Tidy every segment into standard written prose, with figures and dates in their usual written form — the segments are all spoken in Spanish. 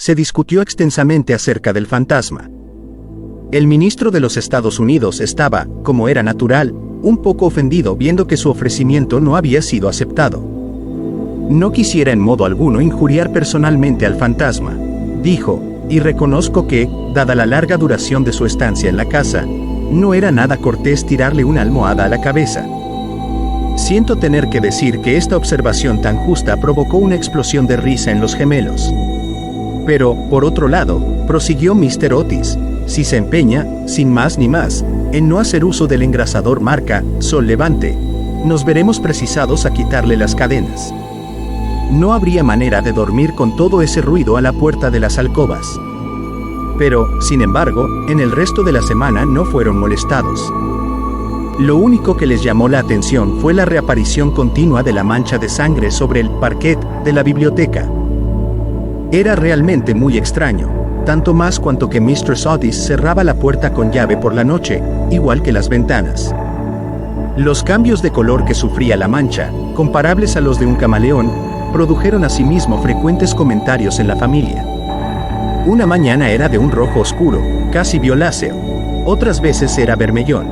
se discutió extensamente acerca del fantasma. El ministro de los Estados Unidos estaba, como era natural, un poco ofendido viendo que su ofrecimiento no había sido aceptado. No quisiera en modo alguno injuriar personalmente al fantasma, dijo, y reconozco que, dada la larga duración de su estancia en la casa, no era nada cortés tirarle una almohada a la cabeza. Siento tener que decir que esta observación tan justa provocó una explosión de risa en los gemelos. Pero, por otro lado, prosiguió Mr. Otis, si se empeña, sin más ni más, en no hacer uso del engrasador marca Sol Levante, nos veremos precisados a quitarle las cadenas. No habría manera de dormir con todo ese ruido a la puerta de las alcobas. Pero, sin embargo, en el resto de la semana no fueron molestados. Lo único que les llamó la atención fue la reaparición continua de la mancha de sangre sobre el parquet de la biblioteca. Era realmente muy extraño, tanto más cuanto que Mistress Otis cerraba la puerta con llave por la noche, igual que las ventanas. Los cambios de color que sufría la mancha, comparables a los de un camaleón, produjeron asimismo frecuentes comentarios en la familia. Una mañana era de un rojo oscuro, casi violáceo, otras veces era vermellón,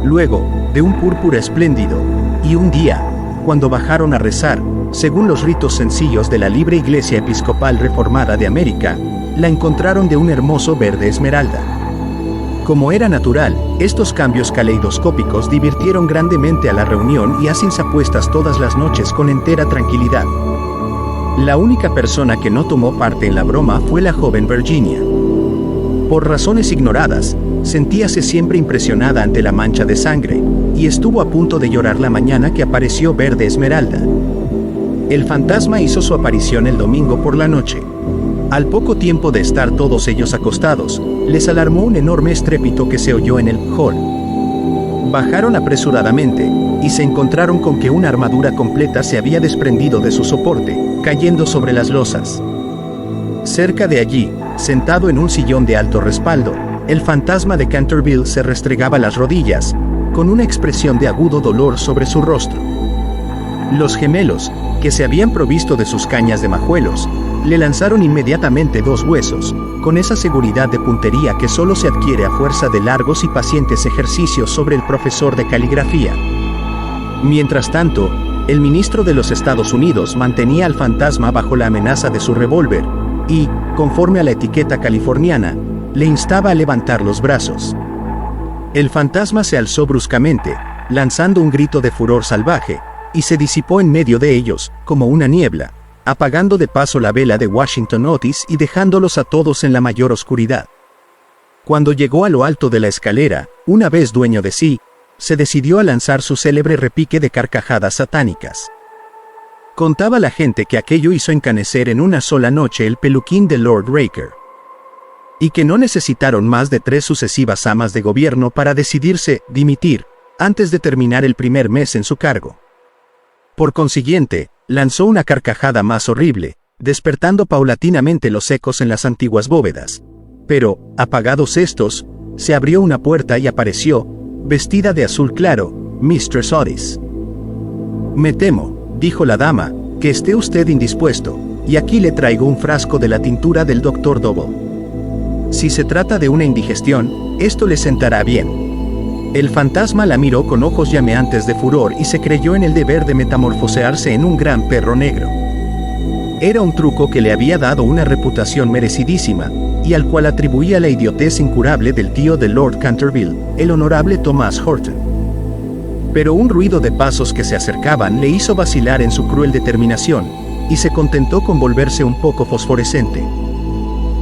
luego, de un púrpura espléndido, y un día, cuando bajaron a rezar, según los ritos sencillos de la Libre Iglesia Episcopal Reformada de América, la encontraron de un hermoso verde esmeralda. Como era natural, estos cambios caleidoscópicos divirtieron grandemente a la reunión y hacen apuestas todas las noches con entera tranquilidad. La única persona que no tomó parte en la broma fue la joven Virginia. Por razones ignoradas, sentíase siempre impresionada ante la mancha de sangre, y estuvo a punto de llorar la mañana que apareció verde esmeralda. El fantasma hizo su aparición el domingo por la noche. Al poco tiempo de estar todos ellos acostados, les alarmó un enorme estrépito que se oyó en el hall. Bajaron apresuradamente, y se encontraron con que una armadura completa se había desprendido de su soporte, cayendo sobre las losas. Cerca de allí, sentado en un sillón de alto respaldo, el fantasma de Canterville se restregaba las rodillas, con una expresión de agudo dolor sobre su rostro. Los gemelos, que se habían provisto de sus cañas de majuelos, le lanzaron inmediatamente 2 huesos, con esa seguridad de puntería que solo se adquiere a fuerza de largos y pacientes ejercicios sobre el profesor de caligrafía. Mientras tanto, el ministro de los Estados Unidos mantenía al fantasma bajo la amenaza de su revólver, y, conforme a la etiqueta californiana, le instaba a levantar los brazos. El fantasma se alzó bruscamente, lanzando un grito de furor salvaje, y se disipó en medio de ellos, como una niebla, apagando de paso la vela de Washington Otis y dejándolos a todos en la mayor oscuridad. Cuando llegó a lo alto de la escalera, una vez dueño de sí, se decidió a lanzar su célebre repique de carcajadas satánicas. Contaba la gente que aquello hizo encanecer en una sola noche el peluquín de Lord Raker, y que no necesitaron más de 3 sucesivas amas de gobierno para decidirse dimitir, antes de terminar el primer mes en su cargo. Por consiguiente, lanzó una carcajada más horrible, despertando paulatinamente los ecos en las antiguas bóvedas. Pero, apagados estos, se abrió una puerta y apareció, vestida de azul claro, Mistress Otis. «Me temo», dijo la dama, «que esté usted indispuesto, y aquí le traigo un frasco de la tintura del Dr. Double. Si se trata de una indigestión, esto le sentará bien». El fantasma la miró con ojos llameantes de furor y se creyó en el deber de metamorfosearse en un gran perro negro. Era un truco que le había dado una reputación merecidísima, y al cual atribuía la idiotez incurable del tío de Lord Canterville, el honorable Thomas Horton. Pero un ruido de pasos que se acercaban le hizo vacilar en su cruel determinación, y se contentó con volverse un poco fosforescente.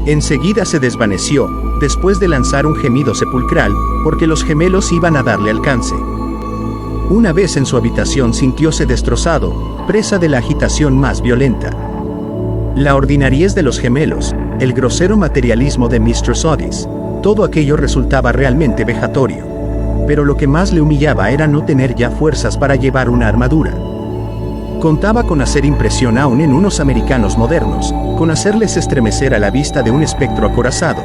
Enseguida se desvaneció, después de lanzar un gemido sepulcral, porque los gemelos iban a darle alcance. Una vez en su habitación sintióse destrozado, presa de la agitación más violenta. La ordinariez de los gemelos, el grosero materialismo de Mistress Otis, todo aquello resultaba realmente vejatorio. Pero lo que más le humillaba era no tener ya fuerzas para llevar una armadura. Contaba con hacer impresión aún en unos americanos modernos, con hacerles estremecer a la vista de un espectro acorazado,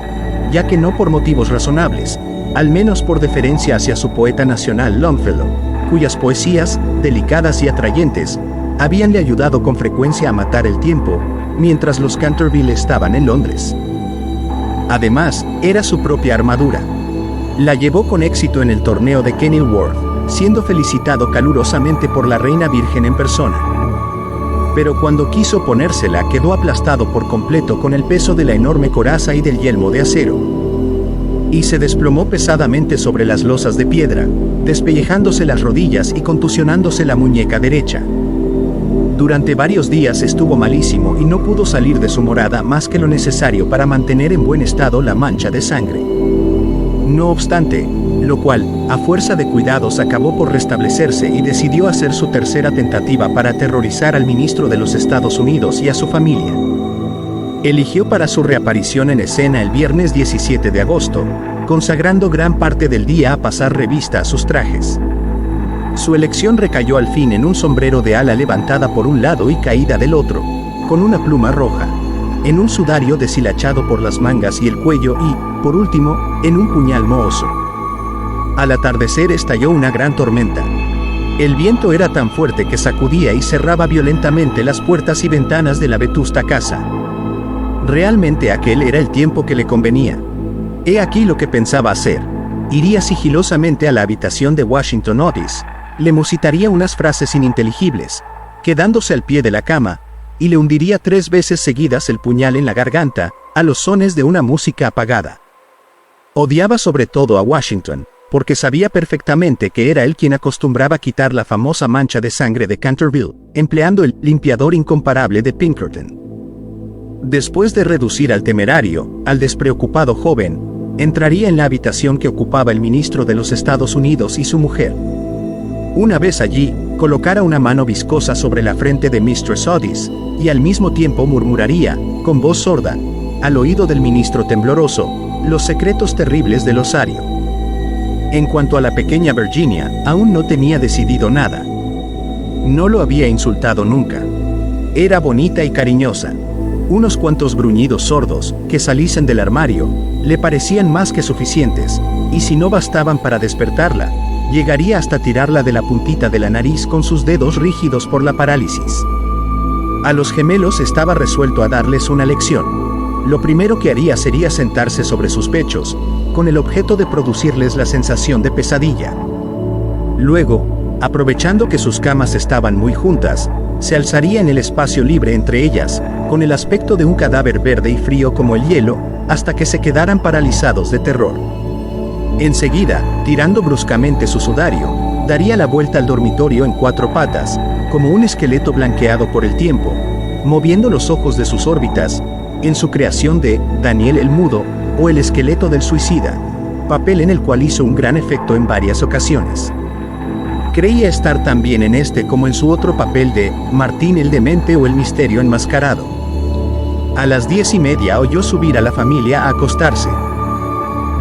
ya que no por motivos razonables, al menos por deferencia hacia su poeta nacional Longfellow, cuyas poesías, delicadas y atrayentes, habíanle ayudado con frecuencia a matar el tiempo, mientras los Canterville estaban en Londres. Además, era su propia armadura. La llevó con éxito en el torneo de Kenilworth, siendo felicitado calurosamente por la reina virgen en persona. Pero cuando quiso ponérsela quedó aplastado por completo con el peso de la enorme coraza y del yelmo de acero. Y se desplomó pesadamente sobre las losas de piedra, despellejándose las rodillas y contusionándose la muñeca derecha. Durante varios días estuvo malísimo y no pudo salir de su morada más que lo necesario para mantener en buen estado la mancha de sangre. No obstante, lo cual, a fuerza de cuidados, acabó por restablecerse y decidió hacer su tercera tentativa para aterrorizar al ministro de los Estados Unidos y a su familia. Eligió para su reaparición en escena el viernes 17 de agosto, consagrando gran parte del día a pasar revista a sus trajes. Su elección recayó al fin en un sombrero de ala levantada por un lado y caída del otro, con una pluma roja, en un sudario deshilachado por las mangas y el cuello y, por último, en un puñal mohoso. Al atardecer estalló una gran tormenta. El viento era tan fuerte que sacudía y cerraba violentamente las puertas y ventanas de la vetusta casa. Realmente aquel era el tiempo que le convenía. He aquí lo que pensaba hacer. Iría sigilosamente a la habitación de Washington Otis, le musitaría unas frases ininteligibles, quedándose al pie de la cama, y le hundiría 3 veces seguidas el puñal en la garganta, a los sones de una música apagada. Odiaba sobre todo a Washington, porque sabía perfectamente que era él quien acostumbraba quitar la famosa mancha de sangre de Canterville, empleando el limpiador incomparable de Pinkerton. Después de reducir al temerario, al despreocupado joven, entraría en la habitación que ocupaba el ministro de los Estados Unidos y su mujer. Una vez allí, colocara una mano viscosa sobre la frente de Mistress Otis, y al mismo tiempo murmuraría, con voz sorda, al oído del ministro tembloroso, los secretos terribles del osario. En cuanto a la pequeña Virginia, aún no tenía decidido nada. No lo había insultado nunca. Era bonita y cariñosa. Unos cuantos gruñidos sordos, que saliesen del armario, le parecían más que suficientes, y si no bastaban para despertarla, llegaría hasta tirarla de la puntita de la nariz con sus dedos rígidos por la parálisis. A los gemelos estaba resuelto a darles una lección. Lo primero que haría sería sentarse sobre sus pechos, con el objeto de producirles la sensación de pesadilla. Luego, aprovechando que sus camas estaban muy juntas, se alzaría en el espacio libre entre ellas, con el aspecto de un cadáver verde y frío como el hielo, hasta que se quedaran paralizados de terror. Enseguida, tirando bruscamente su sudario, daría la vuelta al dormitorio en 4 patas, como un esqueleto blanqueado por el tiempo, moviendo los ojos de sus órbitas, en su creación de Daniel el Mudo, o el esqueleto del suicida, papel en el cual hizo un gran efecto en varias ocasiones. Creía estar tan bien en este como en su otro papel de Martín el Demente o el Misterio Enmascarado. A las 10:30 oyó subir a la familia a acostarse.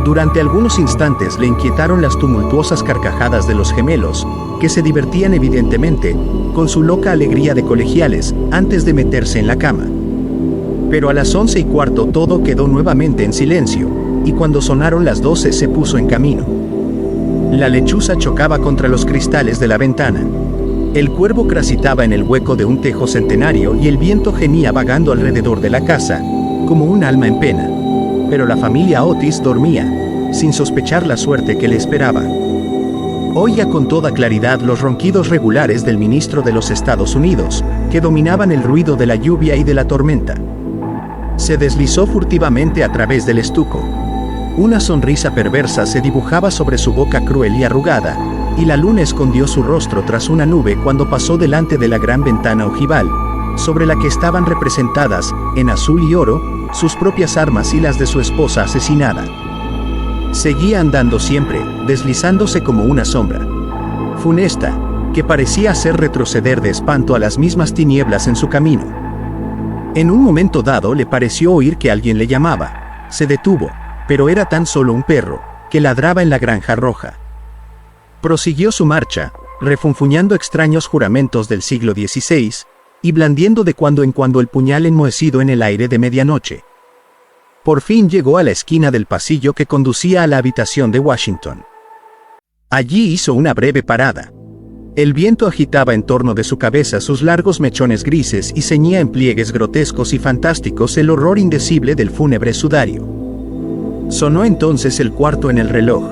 Durante algunos instantes le inquietaron las tumultuosas carcajadas de los gemelos, que se divertían evidentemente, con su loca alegría de colegiales, antes de meterse en la cama. Pero a las 11:15 todo quedó nuevamente en silencio, y cuando sonaron las 12 se puso en camino. La lechuza chocaba contra los cristales de la ventana. El cuervo cracitaba en el hueco de un tejo centenario y el viento gemía vagando alrededor de la casa, como un alma en pena. Pero la familia Otis dormía, sin sospechar la suerte que le esperaba. Oía con toda claridad los ronquidos regulares del ministro de los Estados Unidos, que dominaban el ruido de la lluvia y de la tormenta. Se deslizó furtivamente a través del estuco. Una sonrisa perversa se dibujaba sobre su boca cruel y arrugada, y la luna escondió su rostro tras una nube cuando pasó delante de la gran ventana ojival, sobre la que estaban representadas, en azul y oro, sus propias armas y las de su esposa asesinada. Seguía andando siempre, deslizándose como una sombra funesta, que parecía hacer retroceder de espanto a las mismas tinieblas en su camino. En un momento dado le pareció oír que alguien le llamaba. Se detuvo, pero era tan solo un perro, que ladraba en la granja roja. Prosiguió su marcha, refunfuñando extraños juramentos del siglo XVI, y blandiendo de cuando en cuando el puñal enmohecido en el aire de medianoche. Por fin llegó a la esquina del pasillo que conducía a la habitación de Washington. Allí hizo una breve parada. El viento agitaba en torno de su cabeza sus largos mechones grises y ceñía en pliegues grotescos y fantásticos el horror indecible del fúnebre sudario. Sonó entonces el cuarto en el reloj.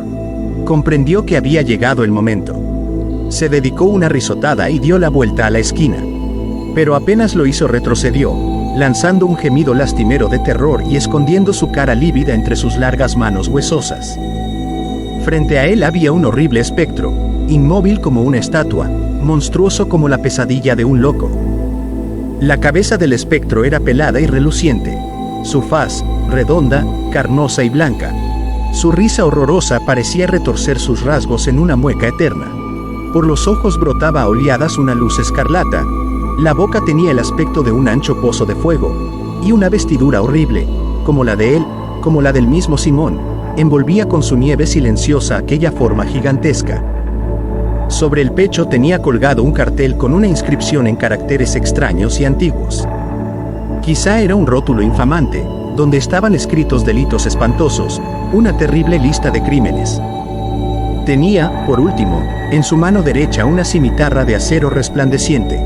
Comprendió que había llegado el momento. Se dedicó una risotada y dio la vuelta a la esquina. Pero apenas lo hizo retrocedió, lanzando un gemido lastimero de terror y escondiendo su cara lívida entre sus largas manos huesosas. Frente a él había un horrible espectro, inmóvil como una estatua, monstruoso como la pesadilla de un loco. La cabeza del espectro era pelada y reluciente, su faz, redonda, carnosa y blanca. Su risa horrorosa parecía retorcer sus rasgos en una mueca eterna. Por los ojos brotaba a oleadas una luz escarlata, la boca tenía el aspecto de un ancho pozo de fuego, y una vestidura horrible, como la de él, como la del mismo Simón, envolvía con su nieve silenciosa aquella forma gigantesca. Sobre el pecho tenía colgado un cartel con una inscripción en caracteres extraños y antiguos. Quizá era un rótulo infamante, donde estaban escritos delitos espantosos, una terrible lista de crímenes. Tenía, por último, en su mano derecha una cimitarra de acero resplandeciente.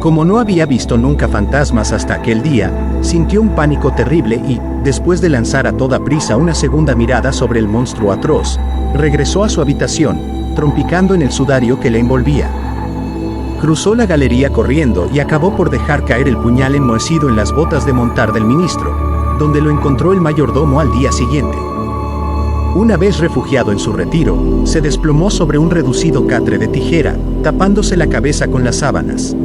Como no había visto nunca fantasmas hasta aquel día, sintió un pánico terrible y, después de lanzar a toda prisa una segunda mirada sobre el monstruo atroz, regresó a su habitación, trompicando en el sudario que le envolvía. Cruzó la galería corriendo y acabó por dejar caer el puñal enmohecido en las botas de montar del ministro, donde lo encontró el mayordomo al día siguiente. Una vez refugiado en su retiro, se desplomó sobre un reducido catre de tijera, tapándose la cabeza con las sábanas.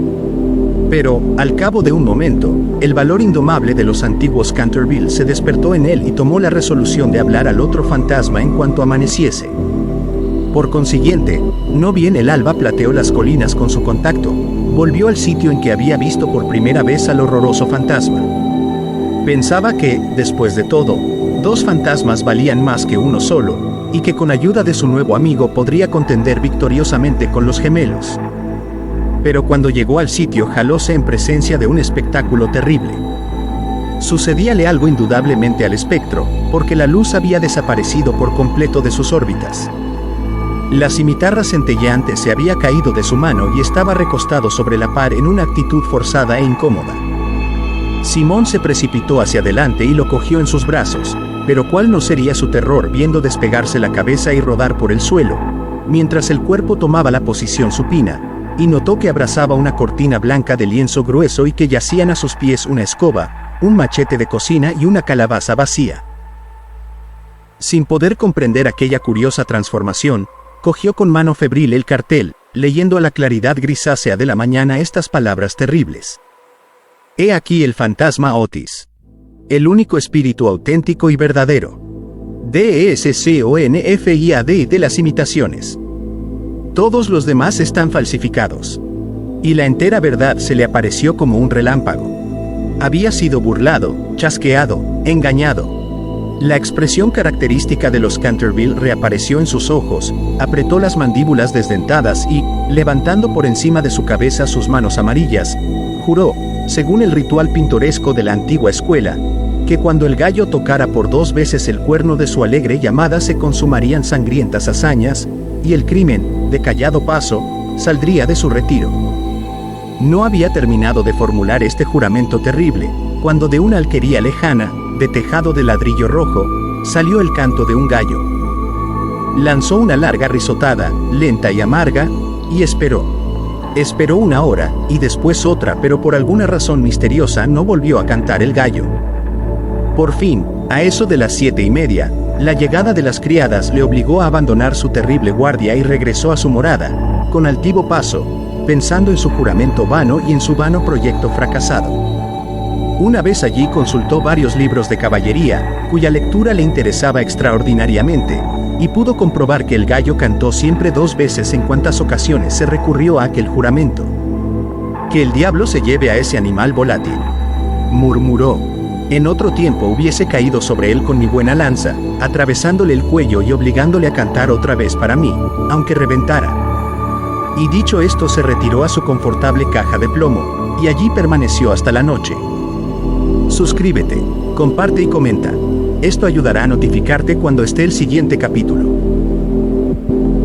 Pero, al cabo de un momento, el valor indomable de los antiguos Canterville se despertó en él y tomó la resolución de hablar al otro fantasma en cuanto amaneciese. Por consiguiente, no bien el alba plateó las colinas con su contacto, volvió al sitio en que había visto por primera vez al horroroso fantasma. Pensaba que, después de todo, dos fantasmas valían más que uno solo, y que con ayuda de su nuevo amigo podría contender victoriosamente con los gemelos. Pero cuando llegó al sitio jalóse en presencia de un espectáculo terrible. Sucedíale algo indudablemente al espectro, porque la luz había desaparecido por completo de sus órbitas. La cimitarra centelleante se había caído de su mano y estaba recostado sobre la par en una actitud forzada e incómoda. Simón se precipitó hacia adelante y lo cogió en sus brazos, pero cuál no sería su terror viendo despegarse la cabeza y rodar por el suelo, mientras el cuerpo tomaba la posición supina, y notó que abrazaba una cortina blanca de lienzo grueso y que yacían a sus pies una escoba, un machete de cocina y una calabaza vacía. Sin poder comprender aquella curiosa transformación, cogió con mano febril el cartel, leyendo a la claridad grisácea de la mañana estas palabras terribles. He aquí el fantasma Otis. El único espíritu auténtico y verdadero. DESCONFIAD de las imitaciones. Todos los demás están falsificados. Y la entera verdad se le apareció como un relámpago. Había sido burlado, chasqueado, engañado. La expresión característica de los Canterville reapareció en sus ojos, apretó las mandíbulas desdentadas y, levantando por encima de su cabeza sus manos amarillas, juró, según el ritual pintoresco de la antigua escuela, que cuando el gallo tocara por 2 veces el cuerno de su alegre llamada se consumarían sangrientas hazañas, y el crimen, de callado paso, saldría de su retiro. No había terminado de formular este juramento terrible, cuando de una alquería lejana, de tejado de ladrillo rojo, salió el canto de un gallo. Lanzó una larga risotada, lenta y amarga, y esperó. Esperó 1 hora, y después otra, pero por alguna razón misteriosa no volvió a cantar el gallo. Por fin, a eso de las 7:30, la llegada de las criadas le obligó a abandonar su terrible guardia y regresó a su morada, con altivo paso, pensando en su juramento vano y en su vano proyecto fracasado. Una vez allí consultó varios libros de caballería, cuya lectura le interesaba extraordinariamente, y pudo comprobar que el gallo cantó siempre 2 veces en cuantas ocasiones se recurrió a aquel juramento. Que el diablo se lleve a ese animal volátil, murmuró. En otro tiempo hubiese caído sobre él con mi buena lanza, atravesándole el cuello y obligándole a cantar otra vez para mí, aunque reventara. Y dicho esto se retiró a su confortable caja de plomo, y allí permaneció hasta la noche. Suscríbete, comparte y comenta. Esto ayudará a notificarte cuando esté el siguiente capítulo.